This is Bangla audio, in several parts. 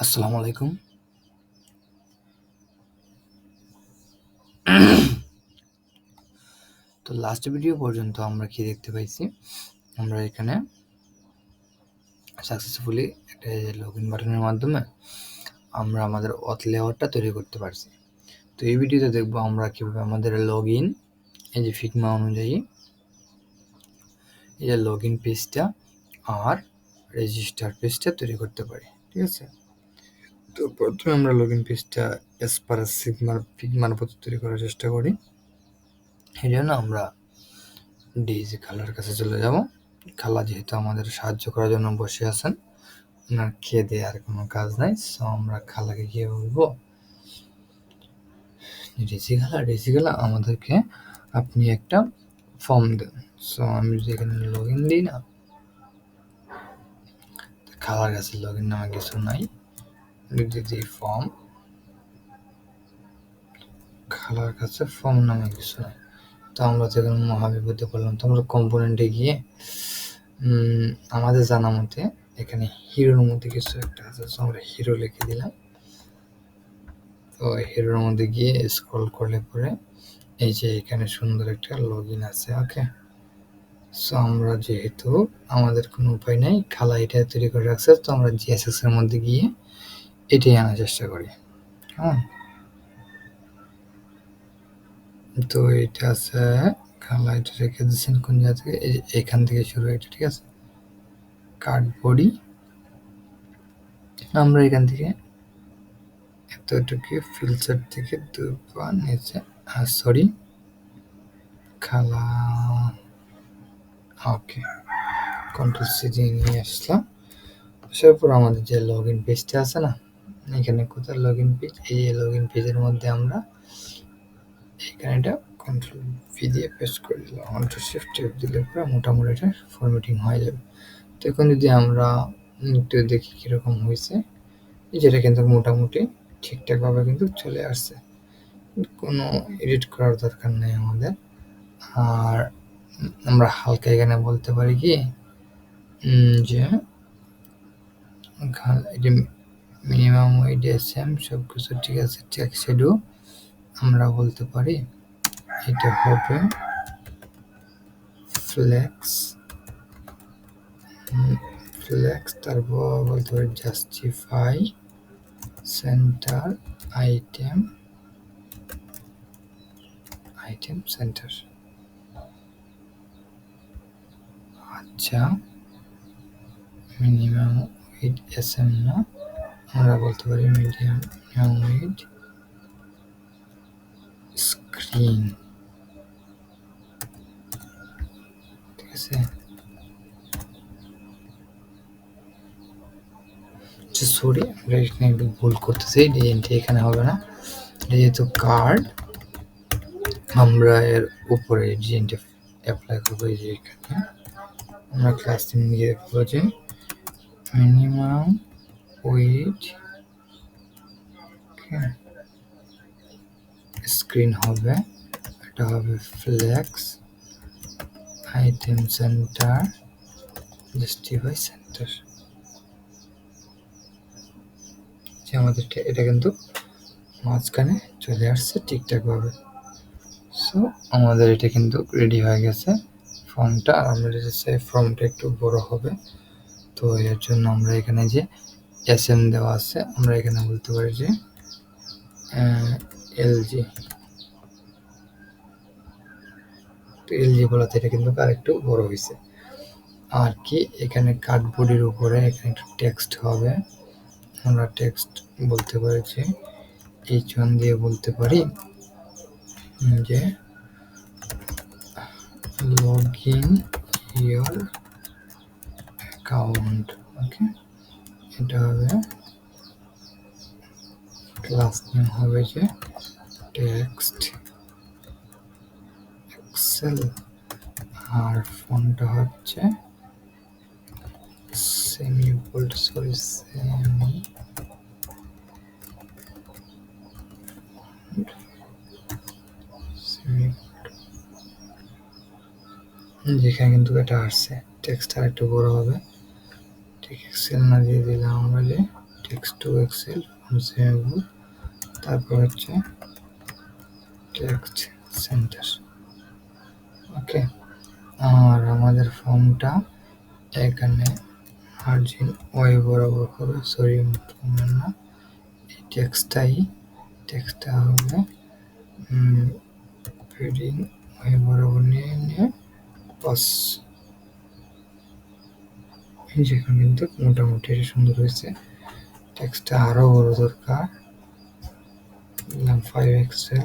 আসসালামু আলাইকুম। তো লাস্ট ভিডিও পর্যন্ত আমরা কি দেখতে পাইছি? আমরা এখানে সাকসেসফুলি একটা লগইন বাটনের মাধ্যমে আমরা আমাদের অথ লেআউটটা তৈরি করতে পারছি। তো এই ভিডিওতে দেখব আমরা কিভাবে আমাদের লগইন এই যে ফিগমা অনুযায়ী এই যে লগইন পেজটা আর রেজিস্টার পেজটা তৈরি করতে পারি। ঠিক আছে? তো প্রথমে আমরা লগইন পেজটা অ্যাজ পার ফিগমার মতো তৈরি করার চেষ্টা করি। এই জন্য আমরা ডিজি খালার কাছে চলে যাব। খালা যেহেতু আমাদের সাহায্য করার জন্য বসে আছেন, ওনার খেয়ে দিয়ে আর কোনো কাজ নাই, সো আমরা খালাকে গিয়ে বলবো, রেজি খালা আমাদেরকে আপনি একটা ফর্ম দেন। সো আমি যদি এখানে লগ ইন দিই না, খালার কাছে লগ ইন নামে কিছু নাই, যদি ফর্ম, খালার কাছে ফর্ম নামে কিছু নাই। তো আমরা তো এখন মহাবিপদে পড়লাম। তো আমরা কম্পোনেন্টে গিয়ে আমাদের জানা মতে এখানে হিরোর মধ্যে কিছু একটা আছে, সো আমরা হিরো লিখে দিলাম। তো হিরোর মধ্যে গিয়ে স্ক্রল করলে পরে এই যে এখানে সুন্দর একটা লগ ইন আছে। ওকে, সো আমরা যেহেতু আমাদের কোনো উপায় নেই, খালা এটা তৈরি করে রাখছে, তো আমরা জিএসএক্স এর মধ্যে গিয়ে এটাই আনার চেষ্টা করি। হ্যাঁ, তো এটা আছে, খালা এটা রেখে দিচ্ছেন কোন জায়গা থেকে, এখান থেকে শুরু এটা। ঠিক আছে, কার্ড বডি আমরা এখান থেকে এতটুকু ফিল্টার থেকে দুবার নিচে, সরি খালা, ওকে, কন্ট্রোল সি দিয়ে নিয়ে আসলাম। আসার পর আমাদের যে লগ ইন পেজটা আছে না, এখানে কোথায় লগ ইন পেজ, এই যে লগ ইন পেজের মধ্যে আমরা এখানে এটা কন্ট্রোল ভি দিয়ে পেস্ট করে দিলাম, কন্ট্রোল শিফট টেপ দিলে পরে মোটামুটি এটা ফরম্যাটিং হয়ে যাবে। তো এখন যদি আমরা একটু দেখি কীরকম হয়েছে, যেটা কিন্তু মোটামুটি ঠিকঠাকভাবে কিন্তু চলে আসছে, কোনো এডিট করার দরকার নেই আমাদের। আর আমরা হালকা এখানে বলতে পারি কি যে মিনিমাম ওয়েট এসএম সব কিছু ঠিক আছে, টেক্সট শ্যাডো আমরা বলতে পারি এটা হবে ফ্লেক্স, তারপর বলতে পারি জাস্টিফাই সেন্টার আইটেম সেন্টার। আচ্ছা, মিনিমাম উইড এসএম না, আমরা বলতে পারি মিনিমাম উইড স্ক্রিন। ঠিক আছে, সরি আমরা এখানে একটু ভুল করতেছি, ডিএনটি এখানে হবে না, যেহেতু কার্ড আমরা এর উপরে ডিএনটি অ্যাপ্লাই করবো। এই যে এখানে আমরা ক্লাস নিয়ে দেখবো যে মিনিমাম উইড স্ক্রিন হবে, এটা হবে flex item centre justify centre. যে আমাদের এটা কিন্তু মাঝখানে চলে আসছে ঠিকঠাকভাবে। সো আমাদের এটা কিন্তু রেডি হয়ে গেছে ফর্মটা। আর আমরা চাই ফর্মটা একটু বড় হবে, তো এর জন্য আমরা এখানে যে এসএম দেওয়া আছে, আমরা এখানে বলতে পারি যে এলজি। তো এলজি বলাতে এটা কিন্তু আর একটু বড় হয়েছে। আর কি এখানে কার্ডবোর্ডের উপরে এখানে একটু টেক্সট হবে, আমরা টেক্সট বলতে পারি যে এইচ1 দিয়ে বলতে পারি যে লগইন ইয়োর অ্যাকাউন্ট। ওকে, এটা হবে ক্লাস নেম হবে যে টেক্সট এক্সেল, আর ফন্টটা হচ্ছে সেমি বোল্ড, সরি সেমি যেখানে কিন্তু এটা আসছে টেক্সট আর একটু বড় হবে, ঠিক এক্সেল না দিয়ে দিলাম আমরা যে টেক্সট টু এক্সেল সেভেবল, তারপর হচ্ছে টেক্সট সেন্টার। ওকে, আর আমাদের ফর্মটা এখানে মার্জিন ওয়াই বরাবর হবে, সরি না, এই টেক্সটটা হবে ফিডিং ওয়াই বরাবর নিয়ে পাস। যেখানে কিন্তু মোটামুটি এটা সুন্দর হয়েছে। টেক্সটটা আরো বড় দরকার, 5 এক্সেল।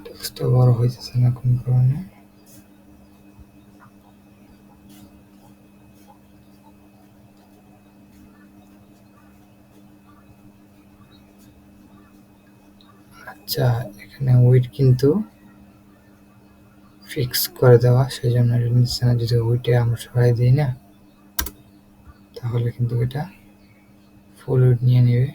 টেক্সটটা বড় হইতেছে না কোন কারণে। আচ্ছা, এখানে উইড কিন্তু ফিক্স করে দেওয়া, সেই জন্য এটা নিচ্ছে না। যদি উইডে আমরা সরাই দিই না, তাহলে কিন্তু এটা ফুল উইড নিয়ে নেবে।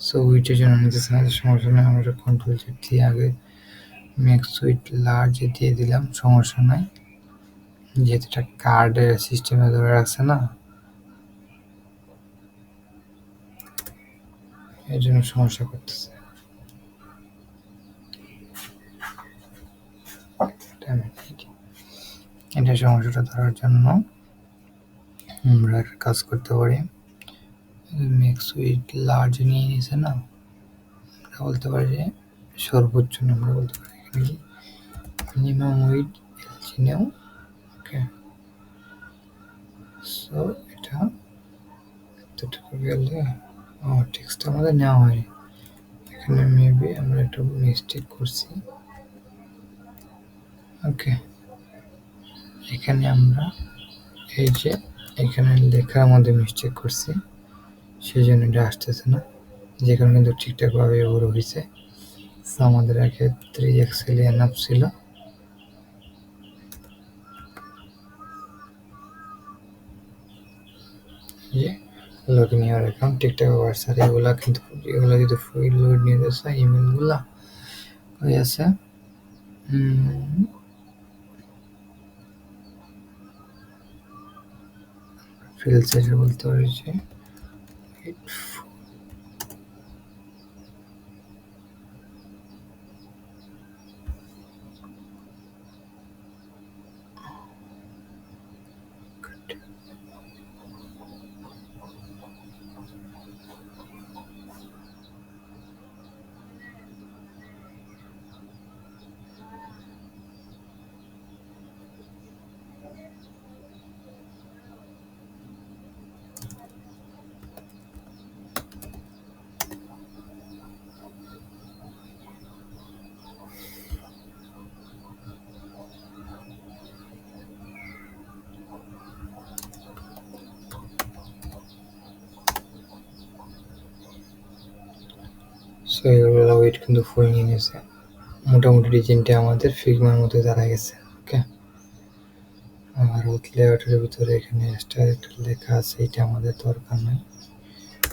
সো উইডের জন্য নিতেছে না, সমস্যা নেই। আমরা কন্ট্রোল জেড দিয়ে আগে ম্যাক্স উইড লার্জ দিয়ে দিলাম, সমস্যা নাই। যেহেতু এটা কার্ডের সিস্টেমে ধরে রাখছে না, এই জন্য সমস্যা করতেছে। এটা সমস্যাটা ধরার জন্য আমরা একটা কাজ করতে পারি, ম্যাক্স উইড লার্জ নিয়ে নিছে না, আমরা বলতে পারি যে সর্বোচ্চ আমরা বলতে পারি এখানে মিনিমাম উইড এলজি নেও। ওকে, সো এটা এতটুকু গেলে টেক্সট আমাদের নেওয়া হয়। এখানে মেবি আমরা একটু মিস্টেক করছি। ওকে, এখানে আমরা এই যে এখানে লেখার মধ্যে মিস্টেক করছি, সেই জন্য এটা আসতেছে না। যেখানে কিন্তু ঠিকঠাকভাবে বড় হয়েছে। আমাদের আগে 3 এক্সেল এনাফ ছিল। যে লগইন ইয়ার অ্যাকাউন্ট ঠিকঠাক ওয়ার্স, আর এগুলা কিন্তু এগুলা যদি ফুল লোড নিয়ে যাচ্ছে ইমেলগুলা হয়ে আছে। ফিল্ড সাইজে বলতে পারি যে সো এগুলো ওয়েট কিন্তু ফুল নিয়ে নিয়েছে। মোটামুটি ডিজাইনটা আমাদের ফিগমার মধ্যে দাঁড়ায় গেছে। ওকে, আর লেআউটের ভিতরে এখানে এক্সট্রা একটা লেখা আছে, এটা আমাদের দরকার নাই,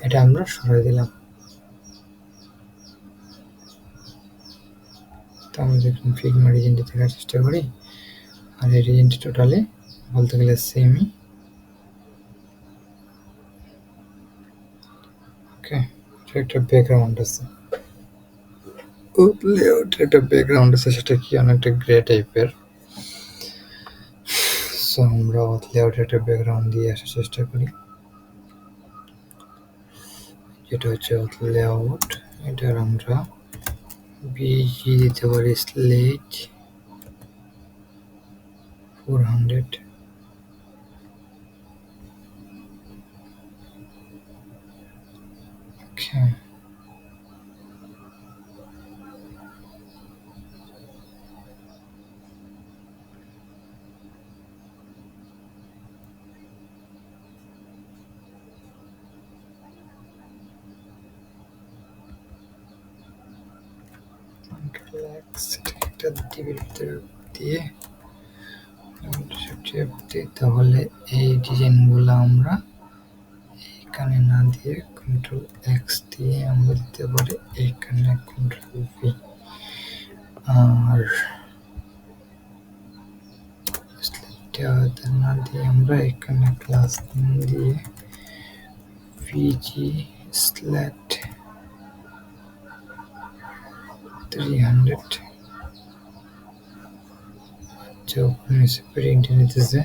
এটা আমরা সরাই দিলাম। তো আমরা দেখুন ফিগমা ডিজাইনটা দেখার চেষ্টা করি, আর এই ডিজাইনটা টোটালি বলতে গেলে সেমই। ওকে, একটা ব্যাকগ্রাউন্ড আছে, লেআউটের একটা ব্যাকগ্রাউন্ড আছে, সেটা কি অনেকটা গ্রে টাইপের। সো আমরা লেআউটের একটা ব্যাকগ্রাউন্ড দিয়ে আসার চেষ্টা করি, যেটা হচ্ছে লেআউট। এটার আমরা বিজি দিতে পারি স্লেট 400। ওকে, একটা টিভির ভিতরে দিয়ে তাহলে এই ডিজাইনগুলো আমরা এখানে না দিয়ে কন্ট্রোল এক্স দিয়ে আমরা দিতে পারি এখানে কন্ট্রোল ভি। আর এইটা না দিয়ে আমরা এখানে ক্লাস দিয়ে পিজি স্ল্যাট 300 প্রিন্ট নিতেছে।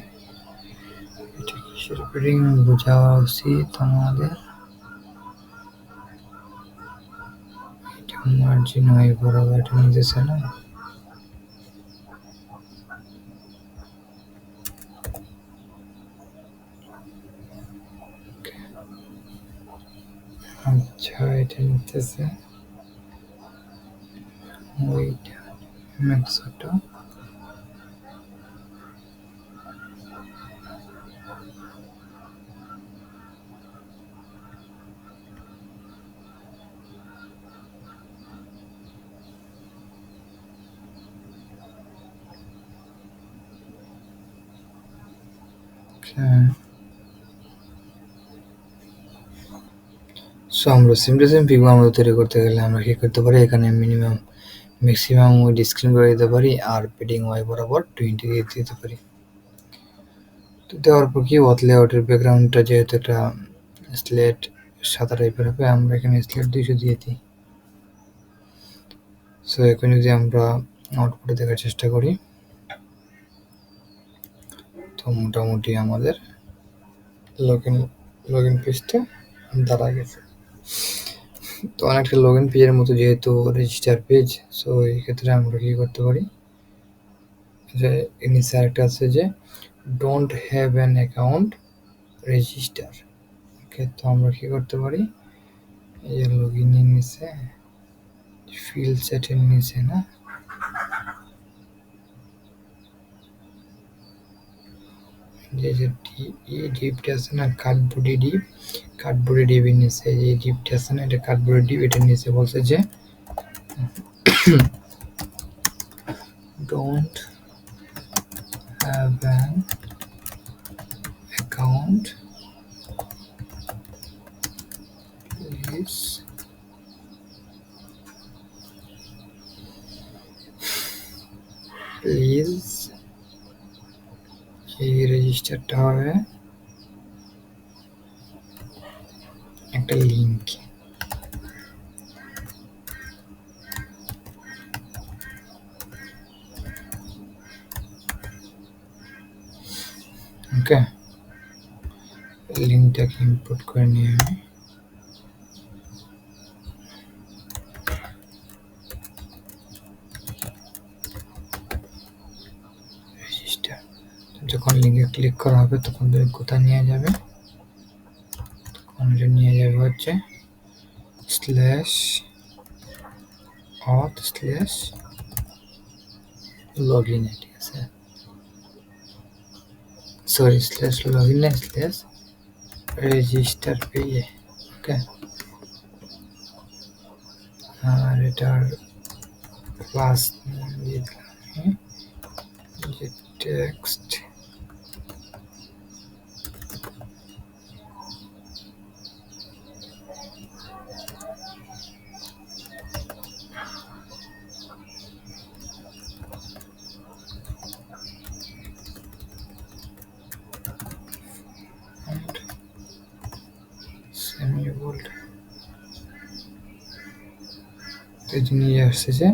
এটা কিসের প্রিন্ট বোঝা উচিত আমাদের। এটা মার্জিন হয় বরাবর এটা নিতেছে না। আচ্ছা এটা নিতেছে ওইটা ম্যাক্সটা সো আমরা সিম ফিগমা মতো তৈরি করতে গেলে আমরা কি করতে পারি, এখানে মিনিমাম ম্যাক্সিমাম ডিসক্রিন করে দিতে পারি আর পেডিং ওয়াই বরাবর 20 দিয়ে দিতে পারি। তো দেওয়ার পর কি ওয়াথ লেআউটের ব্যাকগ্রাউন্ডটা যেহেতু একটা স্লেট সাদা টাইপের হবে, আমরা এখানে স্লেট 200 দিয়ে দিই। সো এখন যদি আমরা আউটপুটে দেখার চেষ্টা করি, তো মোটামুটি আমাদের লগইন পেজটা দাঁড়া গেছে। তো অনেকটা লগইন পেজের মতো যেহেতু রেজিস্টার পেজ, সো এই ক্ষেত্রে আমরা কি করতে পারি, যে নিচে আরেকটা আছে যে don't have an account register. Okay, তো আমরা কি করতে পারি, এই যে লগইনের নিচে ফিল সেটের নিচে না, যে এই ডিপটা আছে না, কার্ডবোর্ডি ডিপের নিচে যে ডিপটা আছে না, এটা কার্ডবোর্ডি ডিপ, এটার নিচে বলছে যে don't have an account please এই রেজিস্টারটা হবে একটা লিঙ্ক। ওকে, লিঙ্কটাকে ইম্পোর্ট করে নিয়ে আমি রেজিস্টার, যখন লিঙ্কে ক্লিক করা হবে তখন তুমি কোথায় নিয়ে যাবে, তখন নিয়ে যাবে হচ্ছে স্ল্যাশ অথ স্ল্যাশ লগইন, ঠিক আছে, সরি স্ল্যাশ লগইন না স্ল্যাশ রেজিস্টার পেজে। ওকে, আর এটার ক্লাস দিয়ে দিলাম যে টেক্সট সেমিবোল্ড। তো এই নিয়ে আসছে যে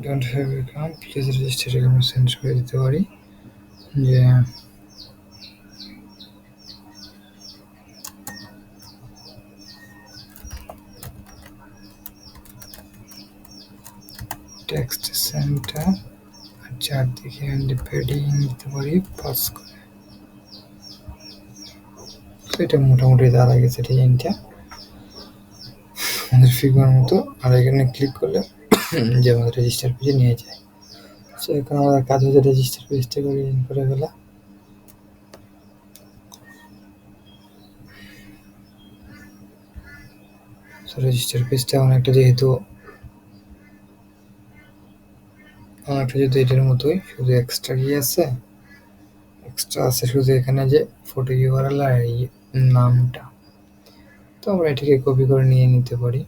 don't have account please register, এখানে সেন্ড করে দিতে পারি যে টেক্সট সেন্টার, আর চারদিকে প্যাডিং দিতে পারি 5 করে। তো এটা মোটামুটি দাঁড়া গেছে ডিজাইনটা আমাদের ফিগার মতো। আর এখানে ক্লিক করলে যে আমাদের রেজিস্টার পেজে নিয়ে যায়। সো এখন আমাদের কাজ হচ্ছে রেজিস্টার পেজটাকে ডিজাইন করে ফেলা। সো রেজিস্টার পেজটা অনেকটা যেহেতু এটার মতোই, শুধু এক্সট্রা কি আছে, এক্সট্রা আছে শুধু এখানে যে ফটো ইউআরএল আর এই নামটা। তো আমরা এটাকে কপি করে নিয়ে নিতে পারি।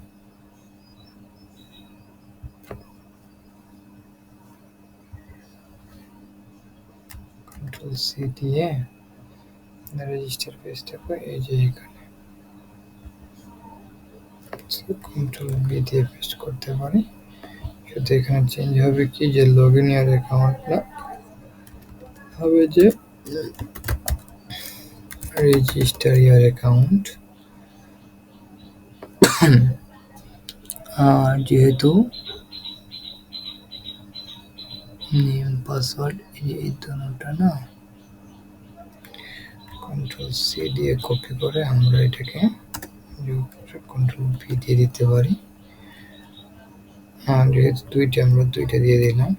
Ctrl C দিয়ে রেজিস্টার পেজটাকে এই যে এখানে Ctrl V দিয়ে পেস্ট করতে পারি। শুধু এখানে চেঞ্জ হবে কি যে লগইন ইয়ার অ্যাকাউন্টটা হবে যে রেজিস্টার ইয়ার অ্যাকাউন্ট। আর যেহেতু নেম পাসওয়ার্ড এই দুটোটা না Ctrl C দিয়ে কপি করে আমরা এটাকে Ctrl V দিয়ে দিতে পারি। যেহেতু দুইটা আমরা দুইটা দিয়ে দিলাম।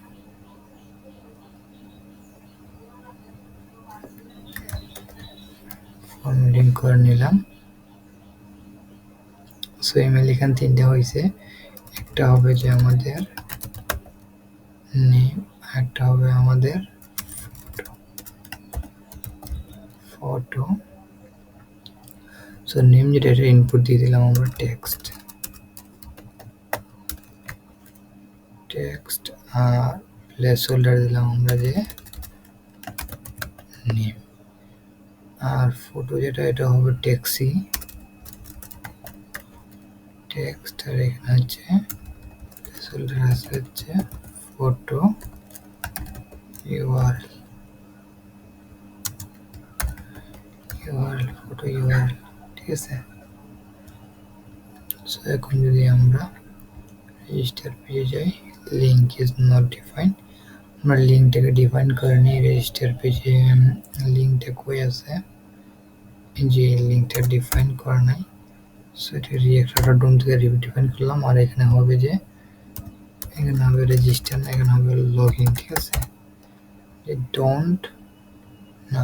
ফর্ম লিঙ্ক করে নিলাম। সো ইমেল এখানে তিনটা হয়েছে, একটা হবে যে আমাদের নেম, একটা হবে আমাদের ফটো। সো নেম যেটা এটা ইনপুট দিয়ে দিলাম আমরা টেক্সট আর প্লেস হোল্ডার দিলাম আমরা যে নেম। আর ফটো যেটা এটা হবে টেক্সট আর এখানে হচ্ছে প্লেস হোল্ডার আছে হচ্ছে ফটো ইউআরএল, ঠিক আছে। সো এখন যদি আমরা রেজিস্টার পেজে যাই, লিঙ্ক ইজ নট ডিফাইন্ড, আমরা লিঙ্কটাকে ডিফাইন করে নিই। রেজিস্টার পেজে লিঙ্কটা কই আছে, যে লিঙ্কটা ডিফাইন করা নাই। সো এটা রিঅ্যাক্টর ডোম থেকে ডিফাইন করলাম। আর এখানে হবে যে এখানে হবে রেজিস্টার না, এখানে হবে লগইন, ঠিক আছে। যে ডোন্ট না,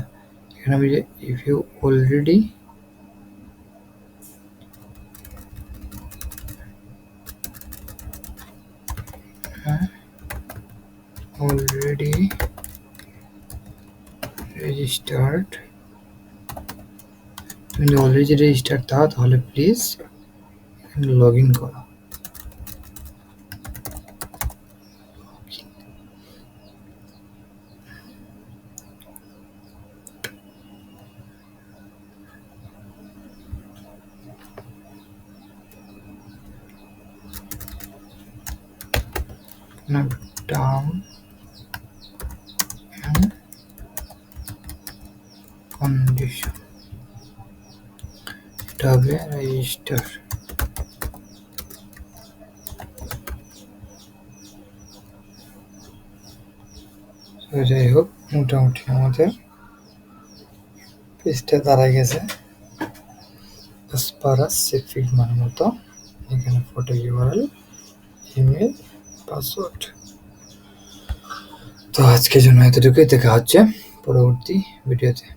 এখানে হবে যে ইফ ইউ অলরেডি registered, তুমি অলরেডি রেজিস্টার্ড থাকো তাহলে প্লিজ এখানে লগ ইন করো। টার্ম এন্ড কন্ডিশন, এটা হবে রেজিস্টার। যাই হোক, মোটামুটি আমাদের পেজটা দাঁড়ায় গেছে ফিল্ড মতো। এখানে ফটো ইউআরএল, ইমেল, পাসওয়ার্ড। তো আজকের জন্য এতটুকুই, দেখা হচ্ছে পরবর্তী ভিডিওতে।